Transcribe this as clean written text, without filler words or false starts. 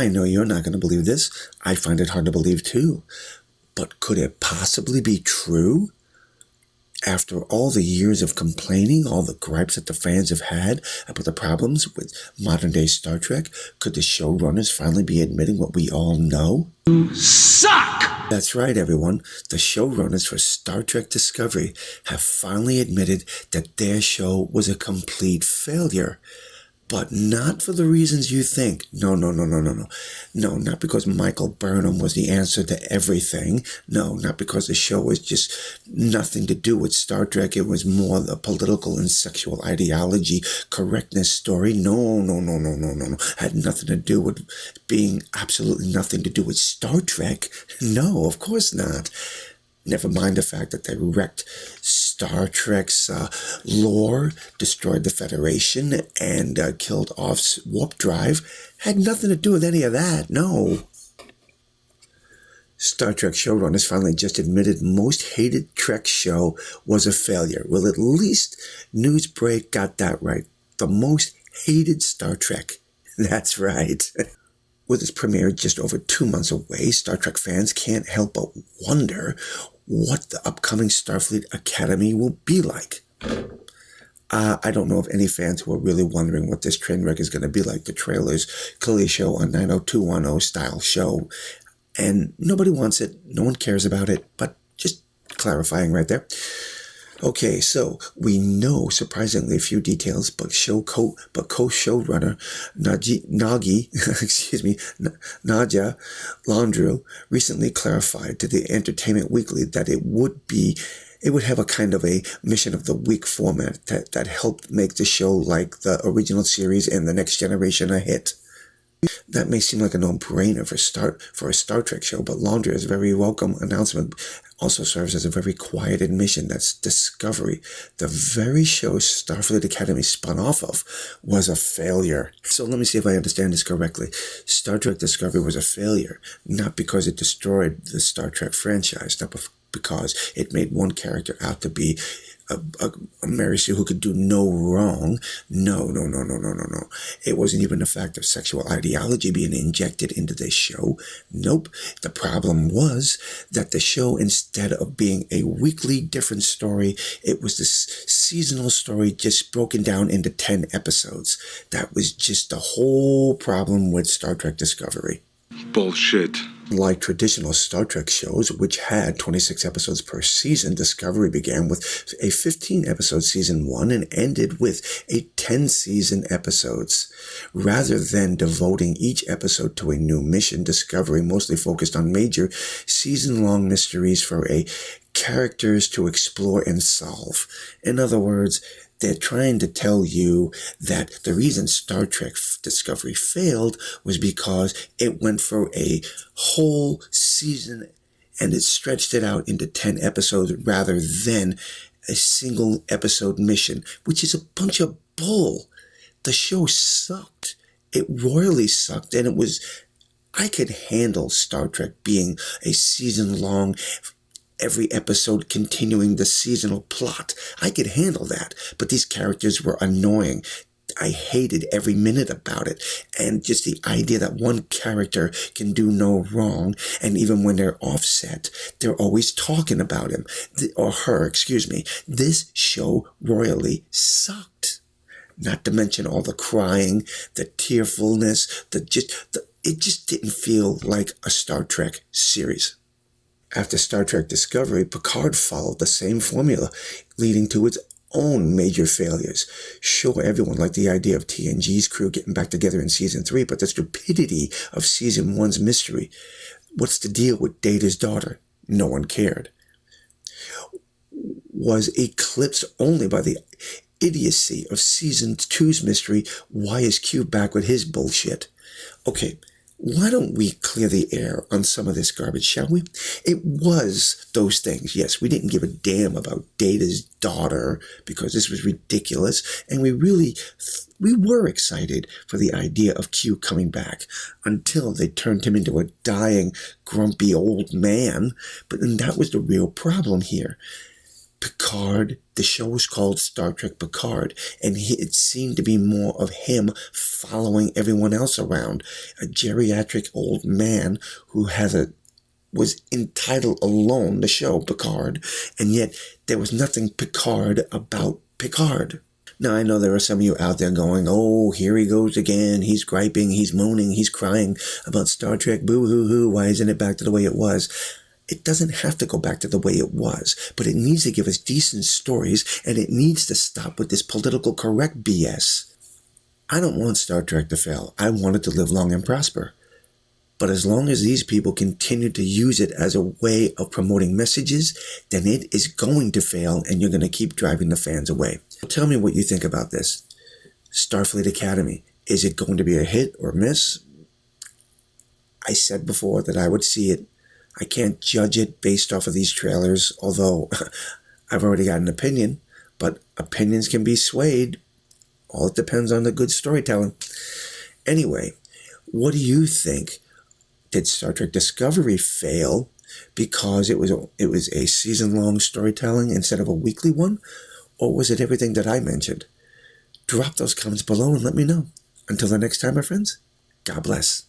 I know you're not going to believe this. I find it hard to believe too. But could it possibly be true? After all the years of complaining, all the gripes that the fans have had about the problems with modern-day Star Trek, could the showrunners finally be admitting what we all know? You suck! That's right, everyone. The showrunners for Star Trek Discovery have finally admitted that their show was a complete failure. But not for the reasons you think. No. No, not because Michael Burnham was the answer to everything. No, not because the show was just nothing to do with Star Trek. It was more the political and sexual ideology correctness story. No. Had nothing to do with being absolutely nothing to do with Star Trek. No, of course not. Never mind the fact that they wrecked Star Trek's lore, destroyed the Federation, and killed Off's warp drive. Had nothing to do with any of that, no. Star Trek showrunners finally just admitted most hated Trek show was a failure. Well, at least Newsbreak got that right. The most hated Star Trek. That's right. With its premiere just over 2 months away, Star Trek fans can't help but wonder what the upcoming Starfleet Academy will be like. I don't know of any fans who are really wondering what this train wreck is going to be like. The trailers clearly show a 90210 style show, and nobody wants it. No one cares about it, but just clarifying right there. Okay, so we know surprisingly few details, but co-showrunner Nadia Landru recently clarified to the Entertainment Weekly that it would have a kind of a mission of the week format that helped make the show like the original series and The Next Generation a hit. That may seem like a no-brainer for a Star Trek show, but Landru's very welcome announcement also serves as a very quiet admission that Discovery, the very show Starfleet Academy spun off of, was a failure. So let me see if I understand this correctly. Star Trek Discovery was a failure, not because it destroyed the Star Trek franchise, not because it made one character out to be a Mary Sue who could do no wrong. No. It wasn't even the fact of sexual ideology being injected into this show. Nope. The problem was that the show, instead of being a weekly different story, it was this seasonal story just broken down into 10 episodes. That was just the whole problem with Star Trek Discovery. Bullshit. Like traditional Star Trek shows, which had 26 episodes per season, Discovery began with a 15-episode season 1 and ended with a 10-season episodes. Rather than devoting each episode to a new mission, Discovery mostly focused on major season-long mysteries for characters to explore and solve. In other words, they're trying to tell you that the reason Star Trek Discovery failed was because it went for a whole season and it stretched it out into 10 episodes rather than a single episode mission, which is a bunch of bull. The show sucked. It royally sucked, and I could handle Star Trek being a season-long, every episode continuing the seasonal plot. I could handle that, but these characters were annoying. I hated every minute about it, and just the idea that one character can do no wrong, and even when they're offset, they're always talking about him, or her, excuse me. This show royally sucked. Not to mention all the crying, the tearfulness, it just didn't feel like a Star Trek series. After Star Trek Discovery, Picard followed the same formula, leading to its own major failures. Sure, everyone liked the idea of TNG's crew getting back together in Season 3, but the stupidity of Season 1's mystery. What's the deal with Data's daughter? No one cared. Was eclipsed only by the idiocy of Season 2's mystery. Why is Q back with his bullshit? Okay, why don't we clear the air on some of this garbage, shall we? It was those things. Yes, we didn't give a damn about Data's daughter because this was ridiculous. And we were excited for the idea of Q coming back until they turned him into a dying, grumpy old man. But then that was the real problem here. Picard, the show was called Star Trek Picard, and it seemed to be more of him following everyone else around. A geriatric old man who was entitled alone, the show Picard, and yet there was nothing Picard about Picard. Now, I know there are some of you out there going, oh, here he goes again. He's griping, he's moaning, he's crying about Star Trek. Boo-hoo-hoo, why isn't it back to the way it was? It doesn't have to go back to the way it was, but it needs to give us decent stories, and it needs to stop with this political correct BS. I don't want Star Trek to fail. I want it to live long and prosper. But as long as these people continue to use it as a way of promoting messages, then it is going to fail, and you're going to keep driving the fans away. Tell me what you think about this. Starfleet Academy. Is it going to be a hit or miss? I said before that I would see it. I can't judge it based off of these trailers, although I've already got an opinion, but opinions can be swayed. All it depends on the good storytelling. Anyway, what do you think? Did Star Trek Discovery fail because it was a season-long storytelling instead of a weekly one? Or was it everything that I mentioned? Drop those comments below and let me know. Until the next time, my friends, God bless.